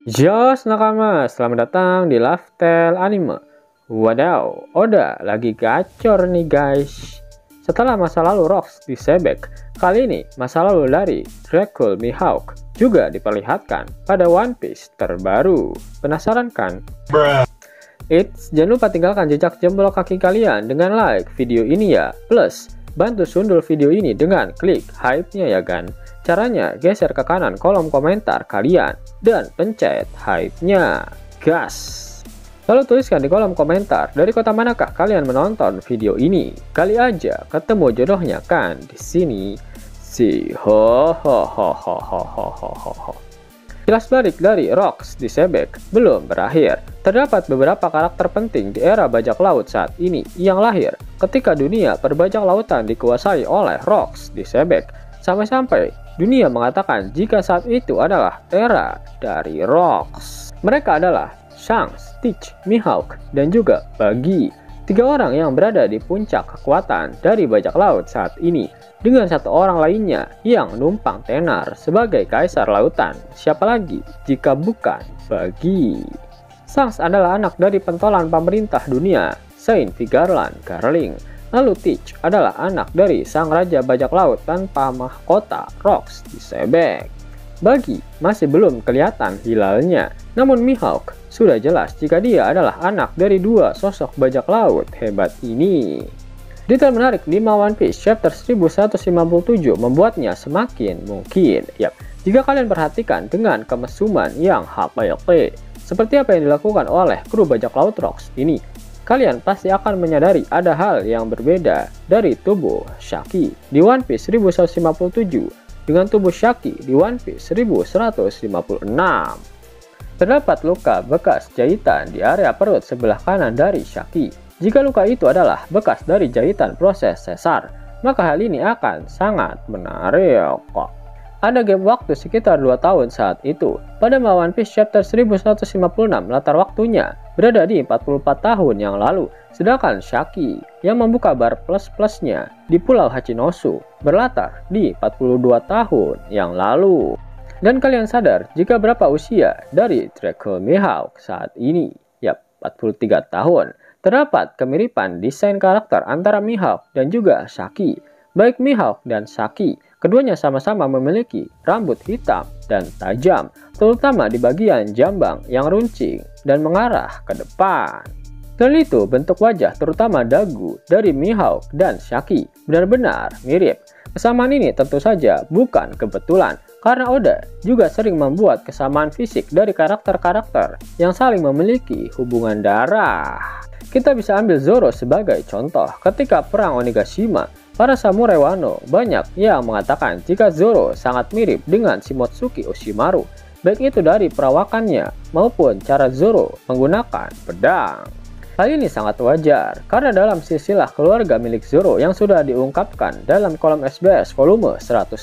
Jos nakama, selamat datang di Lifestyle Anime. Wadaw, Oda lagi gacor nih guys. Setelah masa lalu Rocks disebek, kali ini masa lalu dari Dracul Mihawk juga diperlihatkan pada One Piece terbaru. Penasaran kan? Jangan lupa tinggalkan jejak jempol kaki kalian dengan like video ini ya. Plus, bantu sundul video ini dengan klik hype-nya ya kan. Caranya geser ke kanan kolom komentar kalian dan pencet hype-nya. Gas! Lalu tuliskan di kolom komentar dari kota manakah kalian menonton video ini. Kali aja ketemu jodohnya kan di sini. Ho. Kilas balik dari Rocks disebek belum berakhir. Terdapat beberapa karakter penting di era bajak laut saat ini yang lahir ketika dunia perbajak lautan dikuasai oleh Rocks disebek. Sampai-sampai dunia mengatakan jika saat itu adalah era dari Rocks. Mereka adalah Shanks, Stitch, Mihawk, dan juga Buggy. Tiga orang yang berada di puncak kekuatan dari bajak laut saat ini. Dengan satu orang lainnya yang numpang tenar sebagai kaisar lautan. Siapa lagi jika bukan Buggy? Shanks adalah anak dari pentolan pemerintah dunia, Saint Vigarland Garling. Lalu Stitch adalah anak dari sang raja bajak laut tanpa mahkota, Rocks disebek. Buggy masih belum kelihatan hilalnya, namun Mihawk sudah jelas jika dia adalah anak dari dua sosok bajak laut hebat ini. Detail menarik di One Piece chapter 1157 membuatnya semakin mungkin. Jika kalian perhatikan dengan kemesuman yang hakiki, seperti apa yang dilakukan oleh kru bajak laut Rocks ini, kalian pasti akan menyadari ada hal yang berbeda dari tubuh Shaki di One Piece 1157 dengan tubuh Shaki di One Piece 1156. Terdapat luka bekas jahitan di area perut sebelah kanan dari Shaki. Jika luka itu adalah bekas dari jahitan proses sesar, maka hal ini akan sangat menarik kok. Ada gap waktu sekitar 2 tahun saat itu. Pada One Piece chapter 1156 latar waktunya berada di 44 tahun yang lalu. Sedangkan Shaki yang membuka bar plus-plusnya di Pulau Hachinosu berlatar di 42 tahun yang lalu. Dan kalian sadar jika berapa usia dari Dracul Mihawk saat ini? 43 tahun. Terdapat kemiripan desain karakter antara Mihawk dan juga Shaki. Baik Mihawk dan Shaki, keduanya sama-sama memiliki rambut hitam dan tajam, terutama di bagian jambang yang runcing dan mengarah ke depan. Selain itu, bentuk wajah terutama dagu dari Mihawk dan Shaki benar-benar mirip. Kesamaan ini tentu saja bukan kebetulan, karena Oda juga sering membuat kesamaan fisik dari karakter-karakter yang saling memiliki hubungan darah. Kita bisa ambil Zoro sebagai contoh. Ketika perang Onigashima, para samurai Wano banyak yang mengatakan jika Zoro sangat mirip dengan Shimotsuki Orochimaru, baik itu dari perawakannya maupun cara Zoro menggunakan pedang. Hal ini sangat wajar, karena dalam silsilah keluarga milik Zoro yang sudah diungkapkan dalam kolom SBS volume 105,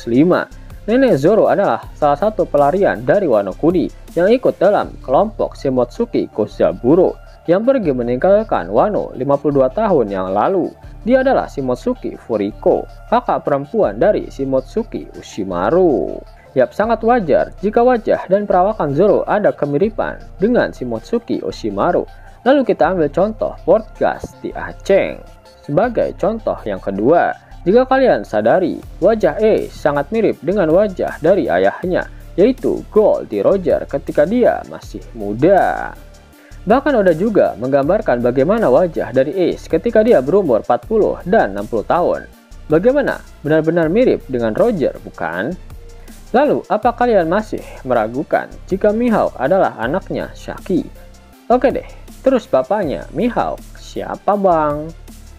nenek Zoro adalah salah satu pelarian dari Wano Kuni yang ikut dalam kelompok Shimotsuki Kozaburo yang pergi meninggalkan Wano 52 tahun yang lalu. Dia adalah Shimotsuki Furiko, kakak perempuan dari Shimotsuki Orochimaru. Sangat wajar jika wajah dan perawakan Zoro ada kemiripan dengan Shimotsuki Orochimaru. Lalu kita ambil contoh Portgas di Aceh. Sebagai contoh yang kedua, jika kalian sadari, wajah Ace sangat mirip dengan wajah dari ayahnya, yaitu Goldie Roger ketika dia masih muda. Bahkan Oda juga menggambarkan bagaimana wajah dari Ace ketika dia berumur 40 dan 60 tahun. Bagaimana? Benar-benar mirip dengan Roger, bukan? Lalu, apa kalian masih meragukan jika Mihawk adalah anaknya Shaki? Oke deh, terus bapaknya Mihawk siapa bang?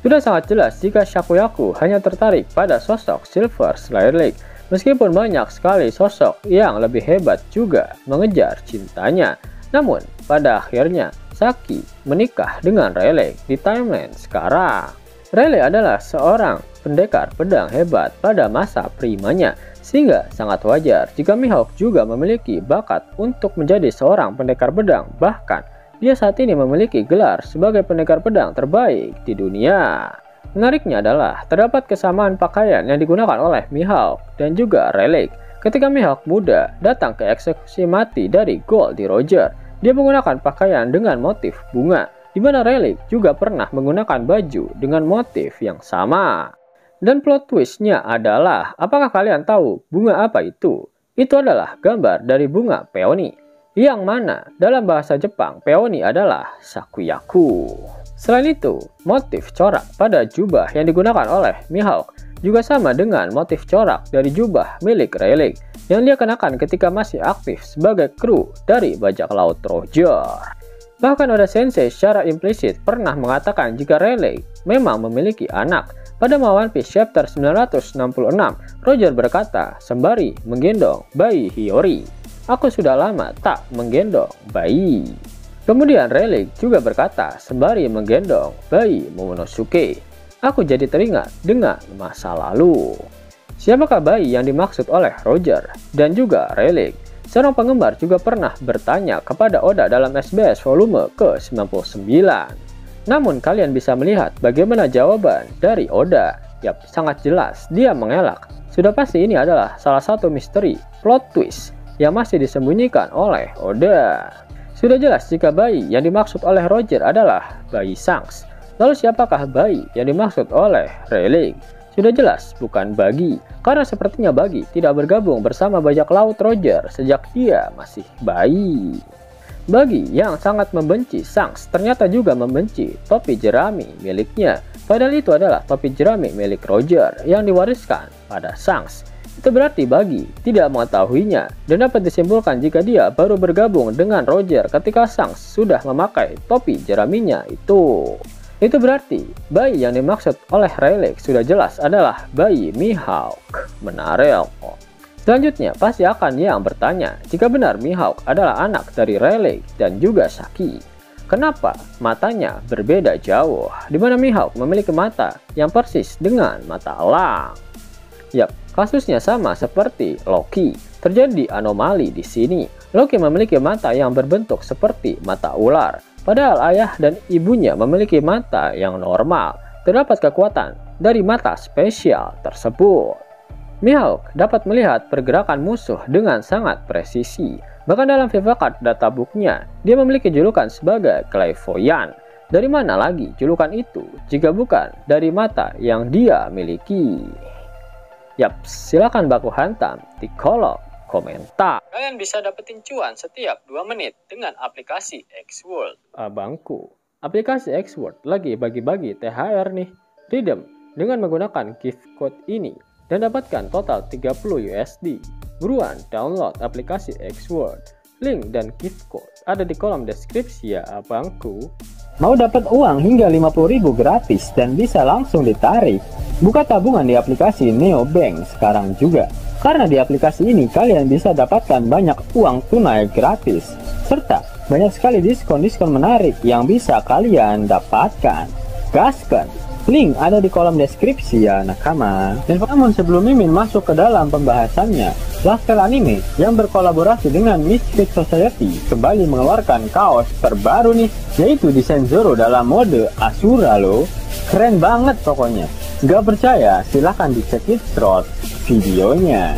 Sudah sangat jelas jika Shakuyaku hanya tertarik pada sosok Silver Slayer Lake, meskipun banyak sekali sosok yang lebih hebat juga mengejar cintanya. Namun, pada akhirnya, Shaki menikah dengan Rayleigh di timeline sekarang. Rayleigh adalah seorang pendekar pedang hebat pada masa primanya, sehingga sangat wajar jika Mihawk juga memiliki bakat untuk menjadi seorang pendekar pedang. Bahkan, dia saat ini memiliki gelar sebagai pendekar pedang terbaik di dunia. Menariknya adalah, terdapat kesamaan pakaian yang digunakan oleh Mihawk dan juga Rayleigh. Ketika Mihawk muda datang ke eksekusi mati dari Gold di Roger, dia menggunakan pakaian dengan motif bunga, di mana Rayleigh juga pernah menggunakan baju dengan motif yang sama. Dan plot twistnya adalah, apakah kalian tahu bunga apa itu? Itu adalah gambar dari bunga peony, yang mana dalam bahasa Jepang peony adalah sakuyaku. Selain itu, motif corak pada jubah yang digunakan oleh Mihawk juga sama dengan motif corak dari jubah milik Rayleigh yang dia kenakan ketika masih aktif sebagai kru dari bajak laut Roger. Bahkan Oda Sensei secara implisit pernah mengatakan jika Rayleigh memang memiliki anak. Pada One Piece chapter 966, Roger berkata sembari menggendong bayi Hiyori, "Aku sudah lama tak menggendong bayi." Kemudian Rayleigh juga berkata sembari menggendong bayi Momonosuke, "Aku jadi teringat dengan masa lalu." Siapakah bayi yang dimaksud oleh Roger dan juga Rayleigh? Seorang penggemar juga pernah bertanya kepada Oda dalam SBS volume ke-99. Namun kalian bisa melihat bagaimana jawaban dari Oda. Yap, sangat jelas dia mengelak. Sudah pasti ini adalah salah satu misteri plot twist yang masih disembunyikan oleh Oda. Sudah jelas jika bayi yang dimaksud oleh Roger adalah bayi Shanks. Lalu siapakah bayi yang dimaksud oleh Rayleigh? Sudah jelas bukan Buggy, karena sepertinya Buggy tidak bergabung bersama bajak laut Roger sejak dia masih bayi. Buggy yang sangat membenci Shanks ternyata juga membenci topi jerami miliknya. Padahal itu adalah topi jerami milik Roger yang diwariskan pada Shanks. Itu berarti Buggy tidak mengetahuinya dan dapat disimpulkan jika dia baru bergabung dengan Roger ketika Shanks sudah memakai topi jeraminya itu. Itu berarti bayi yang dimaksud oleh Rayleigh sudah jelas adalah bayi Mihawk. Menarik kok. Selanjutnya, pasti akan yang bertanya, jika benar Mihawk adalah anak dari Rayleigh dan juga Shaki, kenapa matanya berbeda jauh, di mana Mihawk memiliki mata yang persis dengan mata elang? Yap, kasusnya sama seperti Loki. Terjadi anomali di sini. Loki memiliki mata yang berbentuk seperti mata ular, padahal ayah dan ibunya memiliki mata yang normal. Terdapat kekuatan dari mata spesial tersebut. Mihawk dapat melihat pergerakan musuh dengan sangat presisi. Bahkan dalam Vivacat databooknya, dia memiliki julukan sebagai Clairvoyant. Dari mana lagi julukan itu jika bukan dari mata yang dia miliki? Yap, silakan baku hantam di kolom komentar. Kalian bisa dapetin cuan setiap 2 menit dengan aplikasi X-World. Abangku, aplikasi X-World lagi bagi-bagi THR nih. Redeem dengan menggunakan gift code ini dan dapatkan total 30 USD. Buruan download aplikasi X-World. Link dan gift code ada di kolom deskripsi ya abangku. Mau dapat uang hingga 50.000 gratis dan bisa langsung ditarik? Buka tabungan di aplikasi Neobank sekarang juga. Karena di aplikasi ini kalian bisa dapatkan banyak uang tunai gratis. Serta banyak sekali diskon-diskon menarik yang bisa kalian dapatkan. Gaskan! Link ada di kolom deskripsi ya nakama. Dan namun sebelum Mimin masuk ke dalam pembahasannya, Laskar Anime yang berkolaborasi dengan Misfit Society kembali mengeluarkan kaos terbaru nih, yaitu desain Zoro dalam mode Asura loh. Keren banget pokoknya. Gak percaya silahkan dicek short videonya.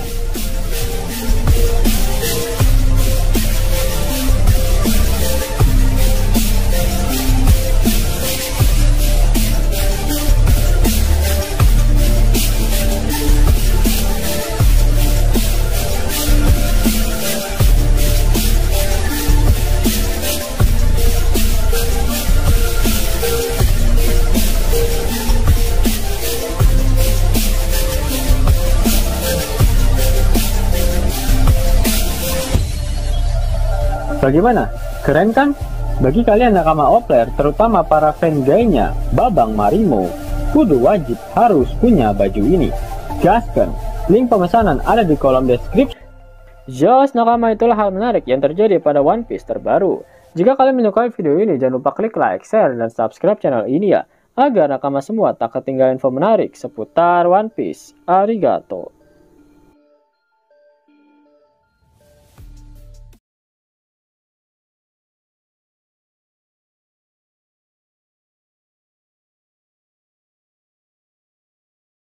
Bagaimana? Keren kan? Bagi kalian nakama Opler, terutama para fan gaynya Babang Marimo, kudu wajib harus punya baju ini. Gaskan! Link pemesanan ada di kolom deskripsi. Jos nakama, itulah hal menarik yang terjadi pada One Piece terbaru. Jika kalian menyukai video ini, jangan lupa klik like, share, dan subscribe channel ini ya, agar nakama semua tak ketinggalan info menarik seputar One Piece. Arigato!